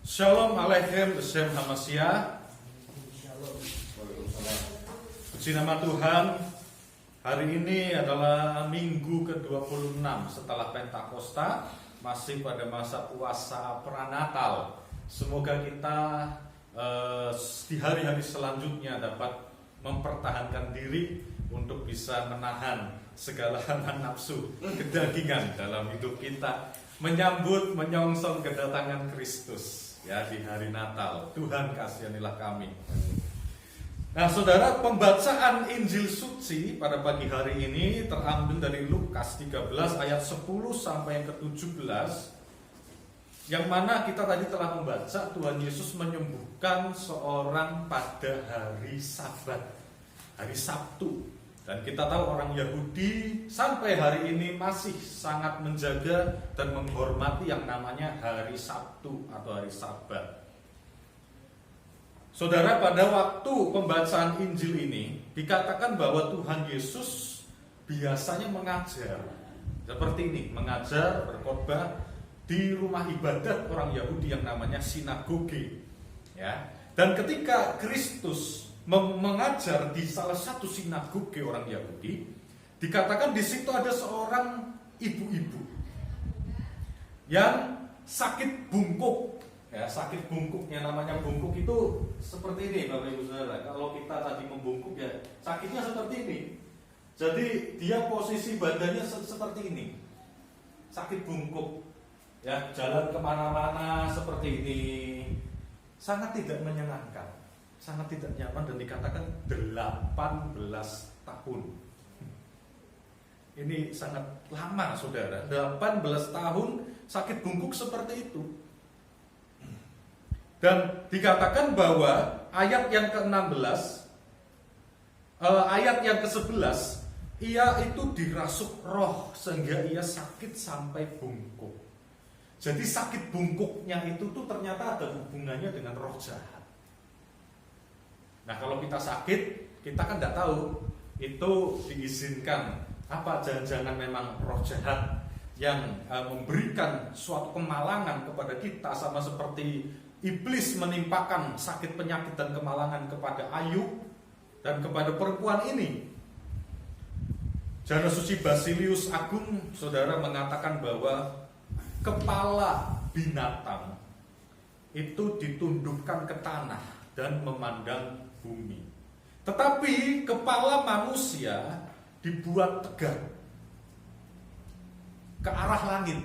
Shalom Aleichem, Besem Hamasya. Puji nama Tuhan. Hari ini adalah minggu ke-26 setelah Pentakosta, masih pada masa puasa pranatal. Semoga kita di hari-hari selanjutnya dapat mempertahankan diri untuk bisa menahan segala hawa nafsu kedagingan dalam hidup kita, menyambut menyongsong kedatangan Kristus ya di hari Natal. Tuhan kasihanilah kami. Nah, saudara, pembacaan Injil suci pada pagi hari ini terambil dari Lukas 13 ayat 10 sampai yang ke-17, yang mana kita tadi telah membaca Tuhan Yesus menyembuhkan seorang pada hari Sabat, hari Sabtu. Dan kita tahu orang Yahudi sampai hari ini masih sangat menjaga dan menghormati yang namanya hari Sabtu atau hari Sabat. Saudara, pada waktu pembacaan Injil ini dikatakan bahwa Tuhan Yesus biasanya mengajar seperti ini, mengajar berkhotbah di rumah ibadat orang Yahudi yang namanya sinagoge. Ya. Dan ketika Kristus mengajar di salah satu sinagoge orang Yahudi, dikatakan di situ ada seorang ibu-ibu yang sakit bungkuk. Ya, sakit bungkuknya, namanya bungkuk itu seperti ini, Bapak Ibu Saudara. Kalau kita tadi membungkuk ya sakitnya seperti ini. Jadi dia posisi badannya seperti ini, sakit bungkuk. Ya, jalan kemana-mana seperti ini, sangat tidak menyenangkan, sangat tidak nyaman, dan dikatakan 18 tahun. Ini sangat lama, saudara. 18 tahun sakit bungkuk seperti itu. Dan dikatakan bahwa ayat yang ke-16, ayat yang ke-11, ia itu dirasuk roh sehingga ia sakit sampai bungkuk. Jadi sakit bungkuknya itu tuh ternyata ada hubungannya dengan roh jahat. Nah, kalau kita sakit, kita kan tidak tahu itu diizinkan apa, jangan-jangan memang roh jahat yang memberikan suatu kemalangan kepada kita, sama seperti iblis menimpakan sakit, penyakit, dan kemalangan kepada Ayub dan kepada perempuan ini. Jana Suci Basilius Agung, saudara, mengatakan bahwa kepala binatang itu ditundukkan ke tanah dan memandang bumi, tetapi kepala manusia dibuat tegak ke arah langit.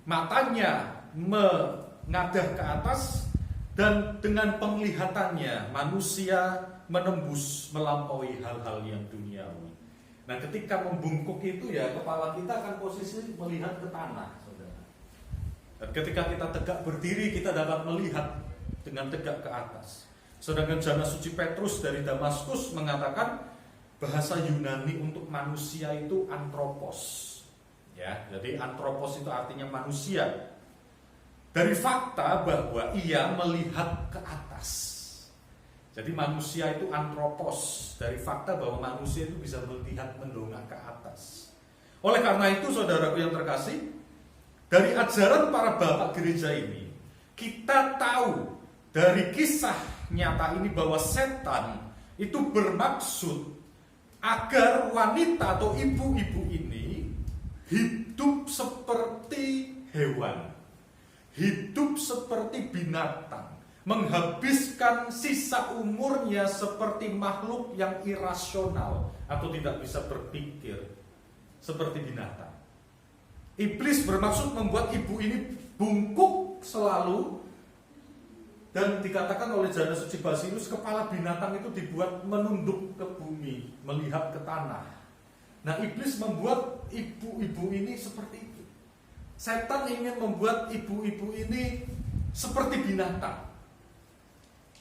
Matanya mengadah ke atas, dan dengan penglihatannya manusia menembus melampaui hal-hal yang duniawi. Nah, ketika membungkuk itu ya kepala kita akan posisi melihat ke tanah, saudara. Dan ketika kita tegak berdiri, kita dapat melihat dengan tegak ke atas. Sedangkan Jana Suci Petrus dari Damaskus mengatakan bahasa Yunani untuk manusia itu anthropos. Ya, jadi anthropos itu artinya manusia. Dari fakta bahwa ia melihat ke atas. Jadi manusia itu anthropos, dari fakta bahwa manusia itu bisa melihat mendongak ke atas. Oleh karena itu, saudaraku yang terkasih, dari ajaran para bapak gereja ini, kita tahu dari kisah nyata ini bahwa setan itu bermaksud agar wanita atau ibu-ibu ini hidup seperti hewan, hidup seperti binatang, menghabiskan sisa umurnya seperti makhluk yang irasional atau tidak bisa berpikir seperti binatang. Iblis bermaksud membuat ibu ini bungkuk selalu, dan dikatakan oleh Jana Suci Basilius, kepala binatang itu dibuat menunduk ke bumi, melihat ke tanah. Nah, iblis membuat ibu-ibu ini seperti itu. Setan ingin membuat ibu-ibu ini seperti binatang,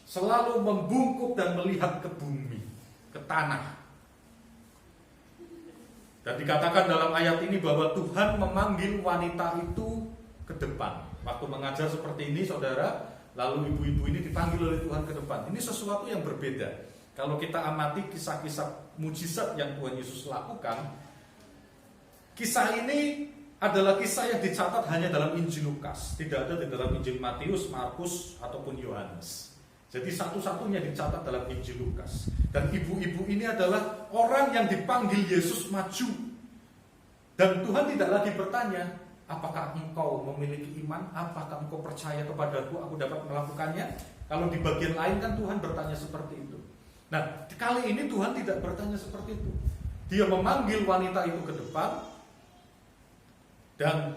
selalu membungkuk dan melihat ke bumi, ke tanah. Dan dikatakan dalam ayat ini bahwa Tuhan memanggil wanita itu ke depan. Waktu mengajar seperti ini, saudara, lalu ibu-ibu ini dipanggil oleh Tuhan ke depan. Ini sesuatu yang berbeda. Kalau kita amati kisah-kisah mujizat yang Tuhan Yesus lakukan, kisah ini adalah kisah yang dicatat hanya dalam Injil Lukas, tidak ada di dalam Injil Matius, Markus, ataupun Yohanes. Jadi satu-satunya dicatat dalam Injil Lukas. Dan ibu-ibu ini adalah orang yang dipanggil Yesus maju. Dan Tuhan tidak lagi bertanya, apakah engkau memiliki iman? Apakah engkau percaya kepadaku? Aku dapat melakukannya. Kalau di bagian lain kan Tuhan bertanya seperti itu. Nah, kali ini Tuhan tidak bertanya seperti itu. Dia memanggil wanita itu ke depan. Dan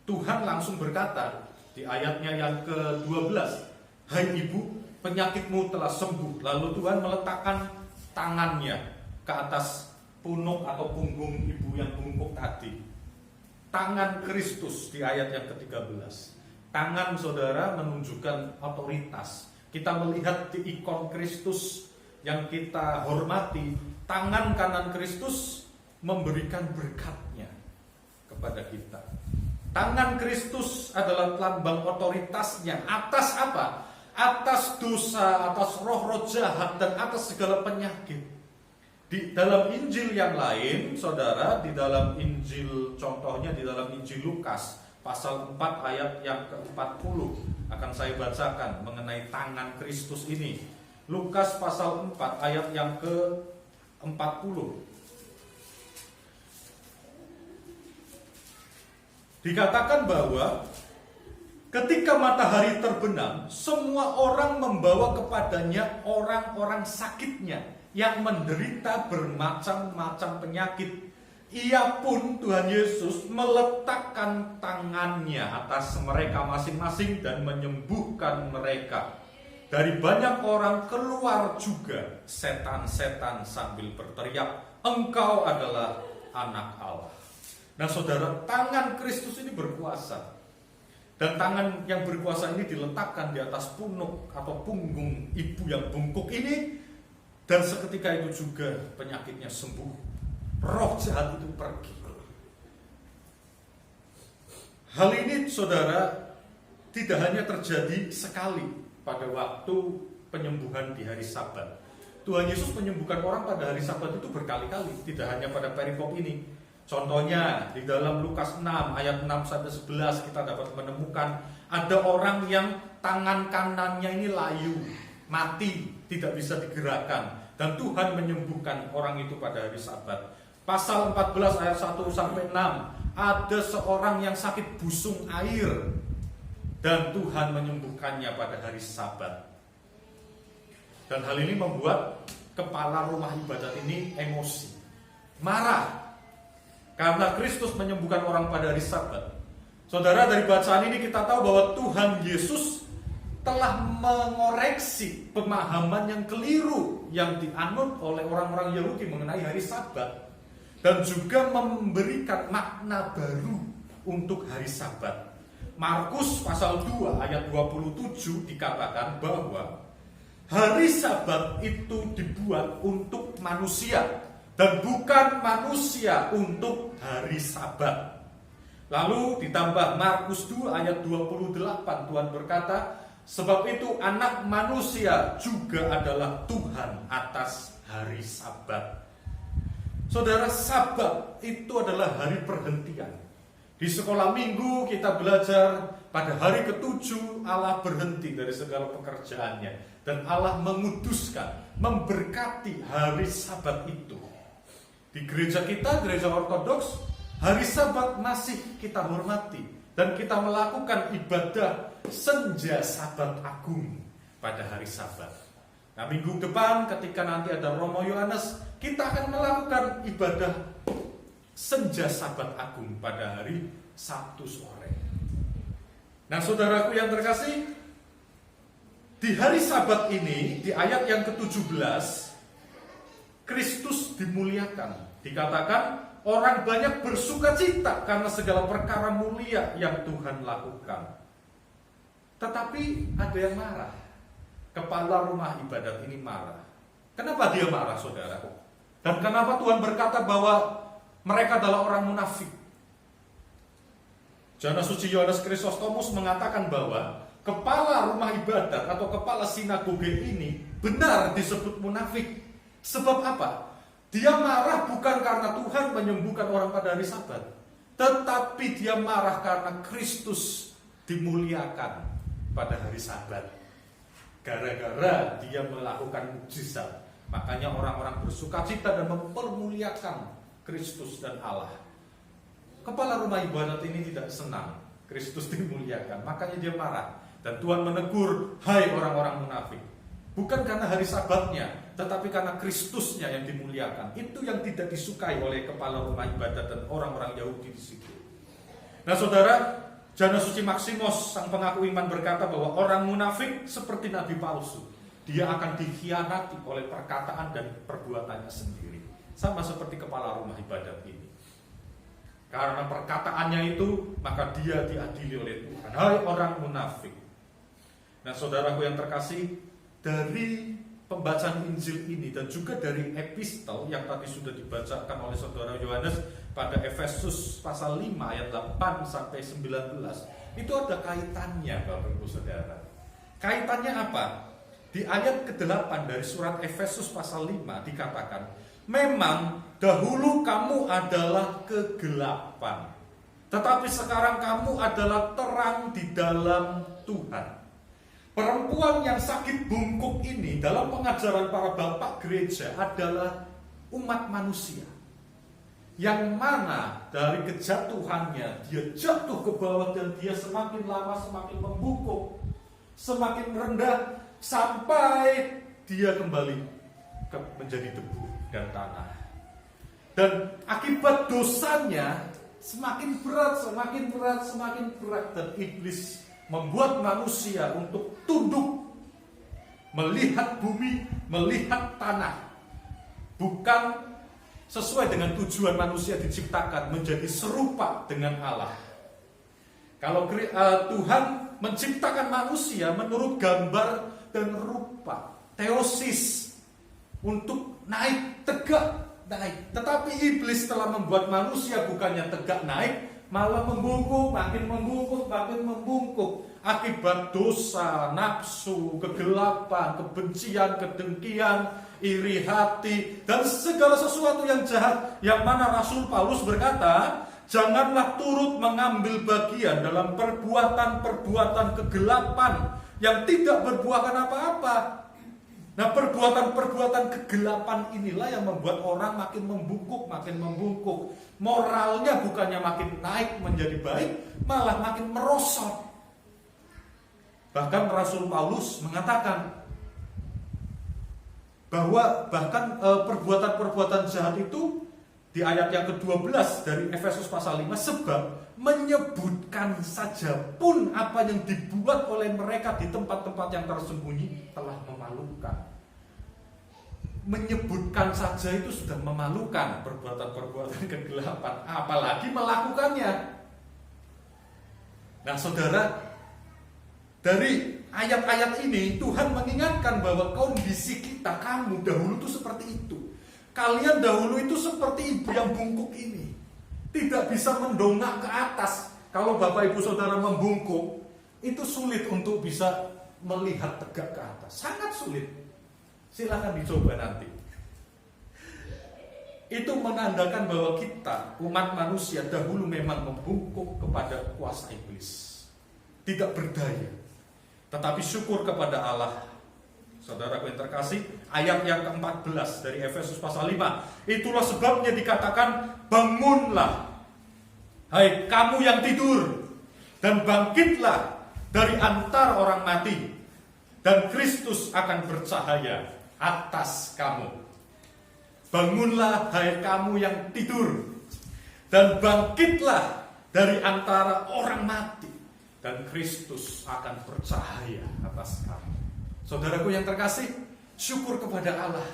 Tuhan langsung berkata di ayatnya yang ke-12, hai ibu, penyakitmu telah sembuh. Lalu Tuhan meletakkan tangannya ke atas punuk atau punggung ibu yang bungkuk tadi. Tangan Kristus di ayat yang ke-13. Tangan saudara menunjukkan otoritas. Kita melihat di ikon Kristus yang kita hormati, tangan kanan Kristus memberikan berkatnya kepada kita. Tangan Kristus adalah lambang otoritasnya atas apa? Atas dosa, atas roh-roh jahat, dan atas segala penyakit. Di dalam Injil yang lain, saudara, di dalam Injil, contohnya di dalam Injil Lukas, pasal 4 ayat yang ke-40, akan saya bacakan mengenai tangan Kristus ini. Lukas pasal 4 ayat yang ke-40. Dikatakan bahwa ketika matahari terbenam, semua orang membawa kepadanya orang-orang sakitnya yang menderita bermacam-macam penyakit. Ia pun, Tuhan Yesus, meletakkan tangannya atas mereka masing-masing dan menyembuhkan mereka. Dari banyak orang keluar juga setan-setan sambil berteriak, engkau adalah anak Allah. Nah saudara, tangan Kristus ini berkuasa. Dan tangan yang berkuasa ini diletakkan di atas punuk atau punggung ibu yang bungkuk ini. Dan seketika itu juga penyakitnya sembuh. Roh jahat itu pergi. Hal ini saudara tidak hanya terjadi sekali pada waktu penyembuhan di hari Sabat. Tuhan Yesus menyembuhkan orang pada hari Sabat itu berkali-kali. Tidak hanya pada perikop ini. Contohnya di dalam Lukas 6 ayat 6-11 kita dapat menemukan ada orang yang tangan kanannya ini layu, mati, tidak bisa digerakkan, dan Tuhan menyembuhkan orang itu pada hari Sabat. Pasal 14 ayat 1-6 ada seorang yang sakit busung air dan Tuhan menyembuhkannya pada hari Sabat. Dan hal ini membuat kepala rumah ibadat ini emosi, marah. Karena Kristus menyembuhkan orang pada hari Sabat. Saudara, dari bacaan ini kita tahu bahwa Tuhan Yesus telah mengoreksi pemahaman yang keliru yang dianut oleh orang-orang Yahudi mengenai hari Sabat. Dan juga memberikan makna baru untuk hari Sabat. Markus pasal 2 ayat 27 dikatakan bahwa hari Sabat itu dibuat untuk manusia dan bukan manusia untuk hari Sabat. Lalu ditambah Markus 2 ayat 28, Tuhan berkata, sebab itu anak manusia juga adalah Tuhan atas hari Sabat. Saudara, Sabat itu adalah hari perhentian. Di sekolah minggu kita belajar pada hari ke-7 Allah berhenti dari segala pekerjaannya. Dan Allah menguduskan, memberkati hari Sabat itu. Di gereja kita, gereja Ortodoks, hari Sabat masih kita hormati dan kita melakukan ibadah senja Sabat Agung pada hari Sabat. Nah, minggu depan ketika nanti ada Romo Yohanes, kita akan melakukan ibadah senja Sabat Agung pada hari Sabtu sore. Nah, saudaraku yang terkasih, di hari Sabat ini, di ayat yang ke-17, Kristus dimuliakan. Dikatakan orang banyak bersuka cita karena segala perkara mulia yang Tuhan lakukan. Tetapi ada yang marah. Kepala rumah ibadat ini marah. Kenapa dia marah, saudara? Dan kenapa Tuhan berkata bahwa mereka adalah orang munafik? Jana Suci Yohanes Chrysostomus mengatakan bahwa kepala rumah ibadat atau kepala sinagoge ini benar disebut munafik. Sebab apa? Dia marah bukan karena Tuhan menyembuhkan orang pada hari Sabat, tetapi dia marah karena Kristus dimuliakan pada hari Sabat. Gara-gara dia melakukan mukjizat, makanya orang-orang bersukacita dan mempermuliakan Kristus dan Allah. Kepala rumah ibadat ini tidak senang Kristus dimuliakan, makanya dia marah. Dan Tuhan menegur, hai orang-orang munafik. Bukan karena hari Sabatnya, tetapi karena Kristusnya yang dimuliakan. Itu yang tidak disukai oleh kepala rumah ibadat dan orang-orang Yahudi di situ. Nah saudara, Jana Suci Maksimus, sang pengaku iman, berkata bahwa orang munafik seperti nabi palsu. Dia akan dikhianati oleh perkataan dan perbuatannya sendiri. Sama seperti kepala rumah ibadat ini. Karena perkataannya itu, maka dia diadili oleh Tuhan. Hai orang munafik. Nah saudaraku yang terkasih, dari pembacaan Injil ini dan juga dari epistel yang tadi sudah dibacakan oleh saudara Yohanes pada Efesus pasal 5 ayat 8 sampai 19, itu ada kaitannya Bapak Ibu Saudara. Kaitannya apa? Di ayat ke-8 dari surat Efesus pasal 5 dikatakan, memang dahulu kamu adalah kegelapan, tetapi sekarang kamu adalah terang di dalam Tuhan. Perempuan yang sakit bungkuk ini dalam pengajaran para bapak gereja adalah umat manusia, yang mana dari kejatuhannya dia jatuh ke bawah dan dia semakin lama semakin membungkuk, semakin rendah sampai dia kembali menjadi debu dan tanah. Dan akibat dosanya semakin berat, semakin berat, semakin berat, dan iblis membuat manusia untuk tunduk melihat bumi, melihat tanah, bukan sesuai dengan tujuan manusia diciptakan menjadi serupa dengan Allah. Kalau Tuhan menciptakan manusia menurut gambar dan rupa, teosis, untuk naik, tegak naik. Tetapi iblis telah membuat manusia bukannya tegak naik, malah membungkuk, makin membungkuk, makin membungkuk. Akibat dosa, nafsu, kegelapan, kebencian, kedengkian, iri hati, dan segala sesuatu yang jahat. Yang mana Rasul Paulus berkata, janganlah turut mengambil bagian dalam perbuatan-perbuatan kegelapan yang tidak berbuahkan apa-apa. Nah, perbuatan-perbuatan kegelapan inilah yang membuat orang makin membungkuk, makin membungkuk. Moralnya bukannya makin naik menjadi baik, malah makin merosot. Bahkan Rasul Paulus mengatakan bahwa bahkan perbuatan-perbuatan jahat itu di ayat yang ke-12 dari Efesus pasal 5, sebab menyebutkan saja pun apa yang dibuat oleh mereka di tempat-tempat yang tersembunyi telah memalukan. Menyebutkan saja itu sudah memalukan perbuatan-perbuatan kegelapan, apalagi melakukannya. Nah saudara, dari ayat-ayat ini Tuhan mengingatkan bahwa kondisi kita, kamu dahulu itu seperti itu. Kalian dahulu itu seperti ibu yang bungkuk ini, tidak bisa mendongak ke atas. Kalau Bapak Ibu Saudara membungkuk, itu sulit untuk bisa melihat tegak ke atas, sangat sulit. Silahkan dicoba nanti. Itu menandakan bahwa kita, umat manusia, dahulu memang membungkuk kepada kuasa iblis, tidak berdaya. Tetapi syukur kepada Allah. Saudara yang terkasih, ayat yang ke-14 dari Efesus pasal 5, itulah sebabnya dikatakan, bangunlah, hai kamu yang tidur, dan bangkitlah dari antara orang mati, dan Kristus akan bercahaya atas kamu. Bangunlah, hai kamu yang tidur, dan bangkitlah dari antara orang mati, dan Kristus akan bercahaya atas kamu. Saudaraku yang terkasih, syukur kepada Allah.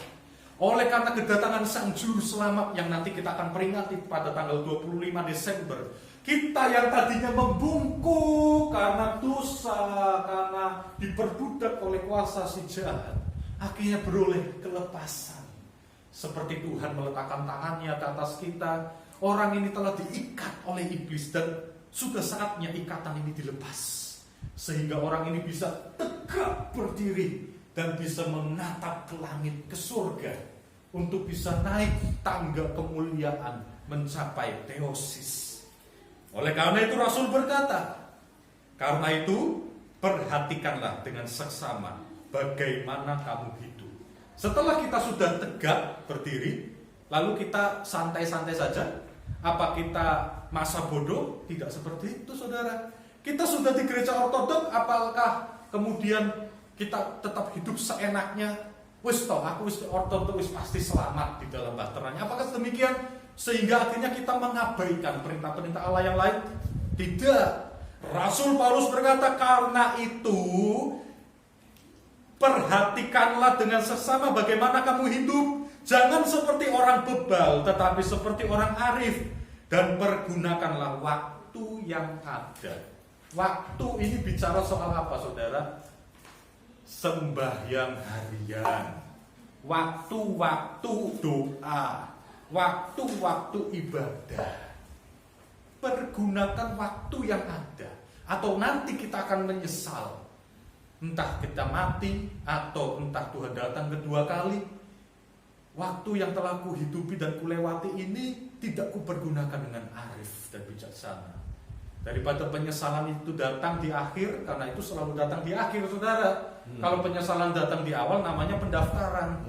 Oleh karena kedatangan Sang Juru Selamat yang nanti kita akan peringati pada tanggal 25 Desember, kita yang tadinya membungkuk karena dosa, karena diperbudak oleh kuasa si jahat, akhirnya beroleh kelepasan. Seperti Tuhan meletakkan tangannya ke atas kita, orang ini telah diikat oleh iblis dan sudah saatnya ikatan ini dilepas. Sehingga orang ini bisa tegak berdiri dan bisa menatap ke langit, ke surga, untuk bisa naik tangga kemuliaan mencapai teosis. Oleh karena itu Rasul berkata, karena itu perhatikanlah dengan seksama bagaimana kamu hidup. Setelah kita sudah tegak berdiri, lalu kita santai-santai saja. Apa kita masa bodoh? Tidak seperti itu, saudara. Kita sudah di gereja ortodok, apakah kemudian kita tetap hidup seenaknya? Wis toh, aku wis ortodok, wis pasti selamat di dalam bahteranya. Apakah demikian? Sehingga akhirnya kita mengabaikan perintah-perintah Allah yang lain? Tidak. Rasul Paulus berkata, karena itu perhatikanlah dengan sesama bagaimana kamu hidup. Jangan seperti orang bebal, tetapi seperti orang arif. Dan pergunakanlah waktu yang ada. Waktu ini bicara soal apa, saudara? Sembahyang harian, waktu-waktu doa, waktu-waktu ibadah. Pergunakan waktu yang ada, atau nanti kita akan menyesal. Entah kita mati, atau entah Tuhan datang kedua kali. Waktu yang telah kuhidupi dan kulewati ini tidak kupergunakan dengan arif dan bijaksana. Daripada penyesalan itu datang di akhir, karena itu selalu datang di akhir, saudara. Kalau penyesalan datang di awal, namanya pendaftaran,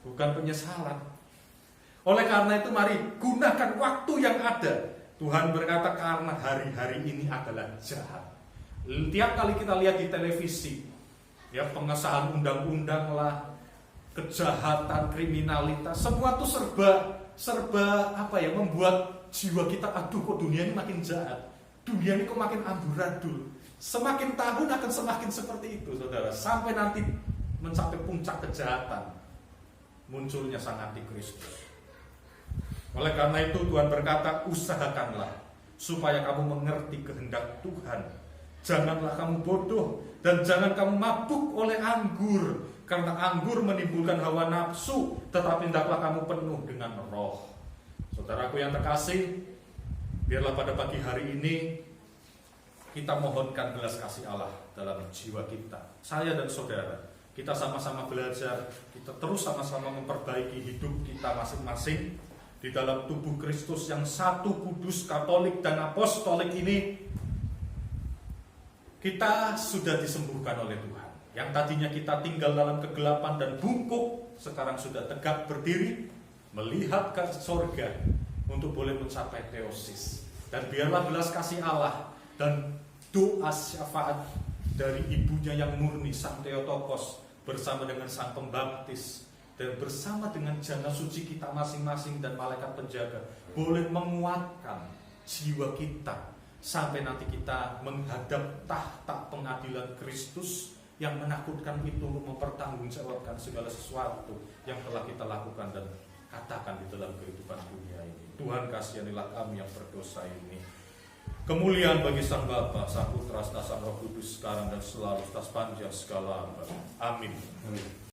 bukan penyesalan. Oleh karena itu, mari gunakan waktu yang ada. Tuhan berkata, karena hari-hari ini adalah jahat. Tiap kali kita lihat di televisi, ya, pengesahan undang-undang lah, kejahatan, kriminalitas, semua itu serba apa ya, membuat jiwa kita, aduh kok dunia ini makin jahat. Dunia ini kok makin amburadul. Semakin tahun akan semakin seperti itu, saudara. Sampai nanti mencapai puncak kejahatan, munculnya sang antikristus. Oleh karena itu Tuhan berkata, usahakanlah supaya kamu mengerti kehendak Tuhan. Janganlah kamu bodoh, dan jangan kamu mabuk oleh anggur, karena anggur menimbulkan hawa nafsu, tetapi hendaklah kamu penuh dengan roh. Saudaraku yang terkasih, biarlah pada pagi hari ini kita mohonkan belas kasih Allah dalam jiwa kita. Saya dan saudara, kita sama-sama belajar, kita terus sama-sama memperbaiki hidup kita masing-masing di dalam tubuh Kristus yang satu, kudus, katolik, dan apostolik ini. Kita sudah disembuhkan oleh Tuhan. Yang tadinya kita tinggal dalam kegelapan dan bungkuk, sekarang sudah tegak berdiri, melihat ke surga untuk boleh mencapai teosis. Dan biarlah belas kasih Allah dan doa syafaat dari ibunya yang murni, Sang Theotokos, bersama dengan Sang Pembaptis, dan bersama dengan jana suci kita masing-masing dan malaikat penjaga, boleh menguatkan jiwa kita sampai nanti kita menghadap tahta pengadilan Kristus yang menakutkan itu, untuk mempertanggungjawabkan segala sesuatu yang telah kita lakukan dan katakan di dalam kehidupan dunia ini. Tuhan kasihanilah kami yang berdosa ini. Kemuliaan bagi Sang Bapa, Sang Putra, Sang Roh Kudus, sekarang dan selalu, sepanjang segala abad. Amin.